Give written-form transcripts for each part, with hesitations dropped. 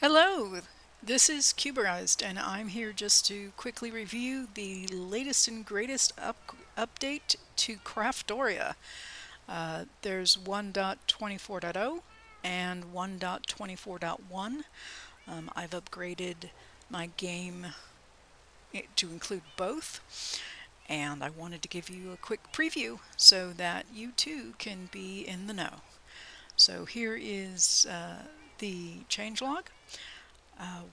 Hello, this is Cuberized, and I'm here just to quickly review the latest and greatest update to Craftoria. There's 1.24.0 and 1.24.1. I've upgraded my game to include both, and I wanted to give you a quick preview so that you too can be in the know. So here is the changelog.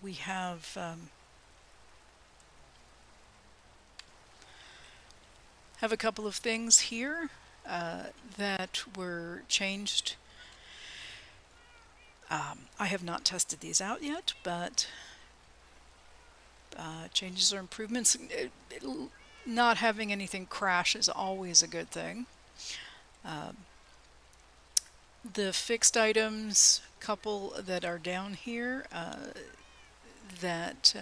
We have a couple of things here that were changed. I have not tested these out yet, but changes or improvements. Not having anything crash is always a good thing. The fixed items, couple that are down here, that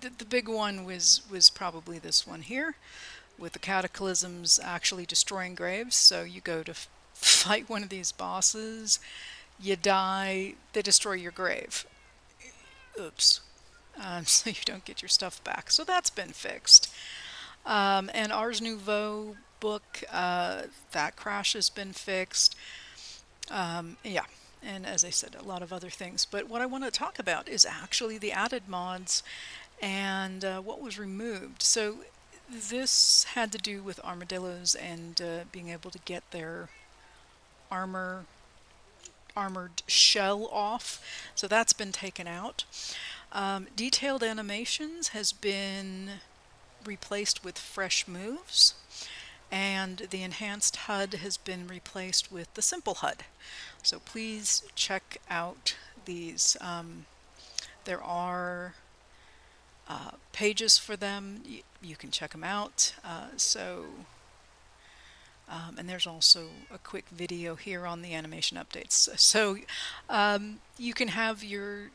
the big one was probably this one here, with the cataclysms actually destroying graves. So you go to fight one of these bosses, you die, they destroy your grave. Oops. So you don't get your stuff back. So that's been fixed. And Ars Nouveau book, that crash has been fixed. Yeah. And as I said, a lot of other things. But what I want to talk about is actually the added mods and what was removed. So this had to do with armadillos and being able to get their armored shell off. So that's been taken out. Detailed animations has been replaced with fresh moves, and the enhanced HUD has been replaced with the simple HUD. So please check out these. There are pages for them. You can check them out. And there's also a quick video here on the animation updates. So you can have your,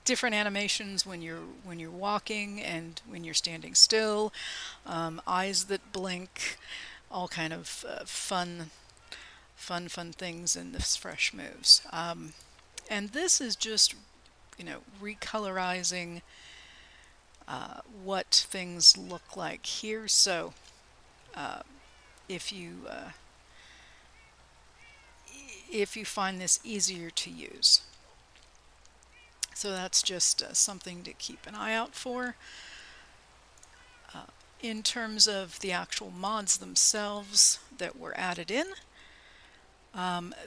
different animations when you're walking and when you're standing still, eyes that blink, all kind of fun things in this fresh moves. And this is just recolorizing what things look like here. So if you if you find this easier to use. So that's just something to keep an eye out for. In terms of the actual mods themselves that were added in,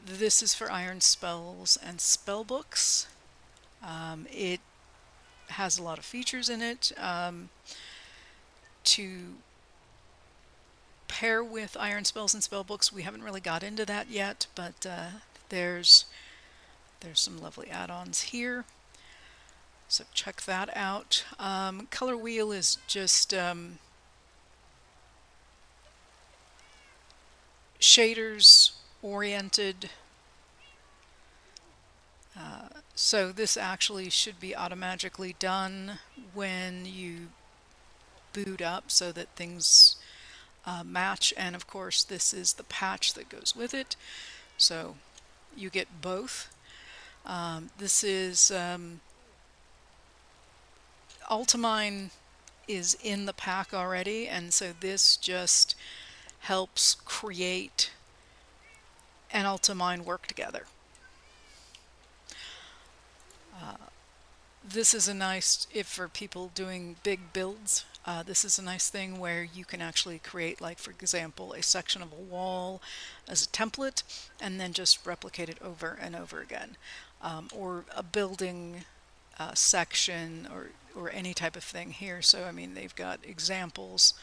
this is for Iron Spells and Spellbooks. It has a lot of features in it to pair with Iron Spells and Spellbooks. We haven't really got into that yet, but there's some lovely add-ons here. So check that out. Color wheel is just shaders oriented. So this actually should be automatically done when you boot up so that things match. And of course this is the patch that goes with it. So you get both. This is Ultimine is in the pack already, and so this just helps create and Ultimine work together. This is a nice, if for people doing big builds, this is a nice thing where you can actually create, like for example, a section of a wall as a template and then just replicate it over and over again. Or a building section or any type of thing here. So I mean, they've got examples.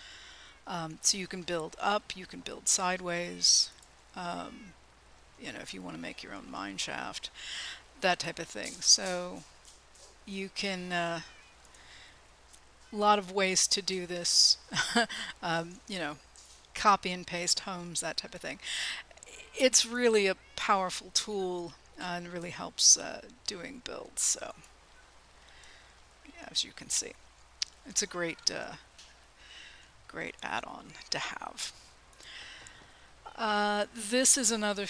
So you can build up, you can build sideways, if you want to make your own mine shaft, that type of thing. So you can, a lot of ways to do this, copy and paste homes, that type of thing. It's really a powerful tool and really helps doing builds. So yeah, as you can see, it's a great add-on to have. This is another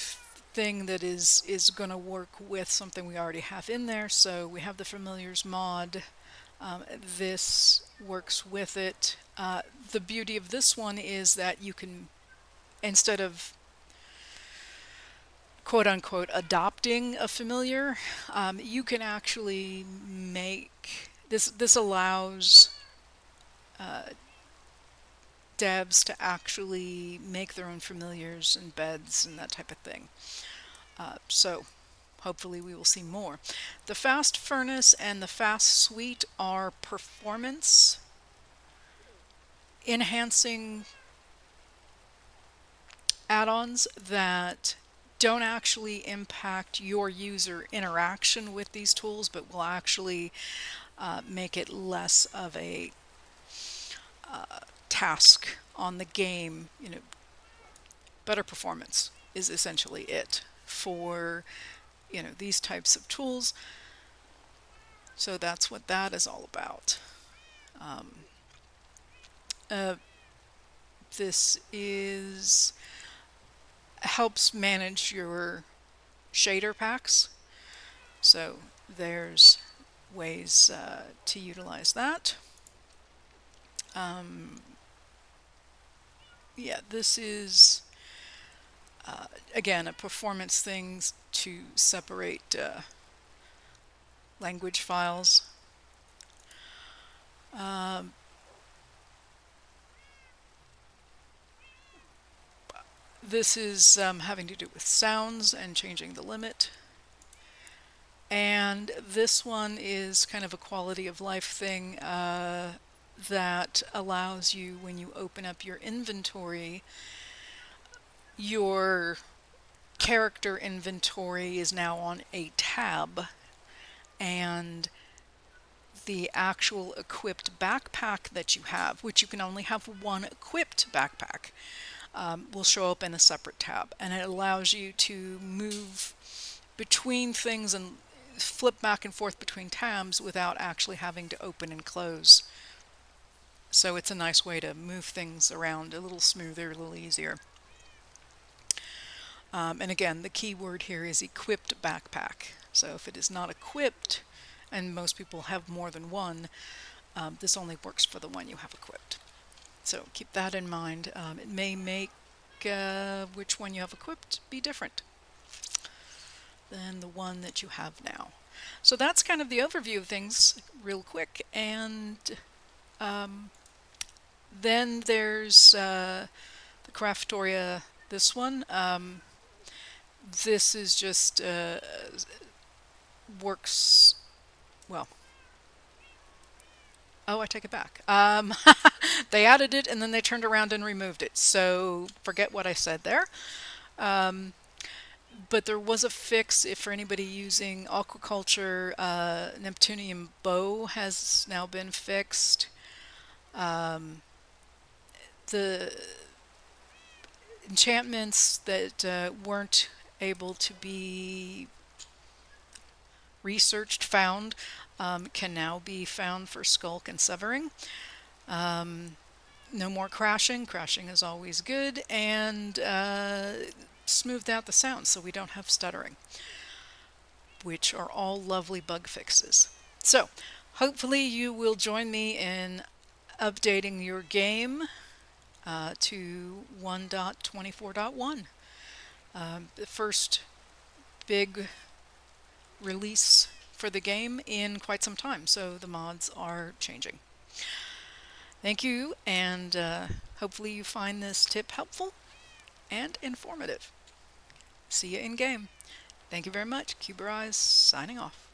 thing that is going to work with something we already have in there. So we have the familiars mod. This works with it. The beauty of this one is that you can, instead of quote unquote adopting a familiar, you can actually make this. This allows devs to actually make their own familiars and beds and that type of thing. So hopefully we will see more. The fast furnace and the fast suite are performance enhancing add-ons that don't actually impact your user interaction with these tools, but will actually make it less of a task on the game. You know, better performance is essentially it for, you know, these types of tools. So that's what that is all about. This is helps manage your shader packs. So there's ways to utilize that. Yeah, this is again a performance thing to separate language files. This is having to do with sounds and changing the limit. And this one is kind of a quality of life thing that allows you, when you open up your inventory, your character inventory is now on a tab, and the actual equipped backpack that you have, which you can only have one equipped backpack, will show up in a separate tab, and it allows you to move between things and flip back and forth between tabs without actually having to open and close. So it's a nice way to move things around a little smoother, a little easier. And again, the key word here is equipped backpack. So if it is not equipped, and most people have more than one, this only works for the one you have equipped. So keep that in mind. It may make which one you have equipped be different than the one that you have now. So that's kind of the overview of things real quick. And then there's the Craftoria, this one. This is just works well. Oh, I take it back. They added it and then they turned around and removed it. So forget what I said there. But there was a fix if for anybody using aquaculture. Neptunium bow has now been fixed. The enchantments that weren't able to be researched, found, can now be found for Skulk and Severing. No more crashing. Crashing is always good, and smoothed out the sound so we don't have stuttering, which are all lovely bug fixes. So hopefully you will join me in updating your game to 1.24.1. The first big release for the game in quite some time, so the mods are changing. Thank you, and hopefully you find this tip helpful and informative. See you in game. Thank you very much. Cuber Eyes signing off.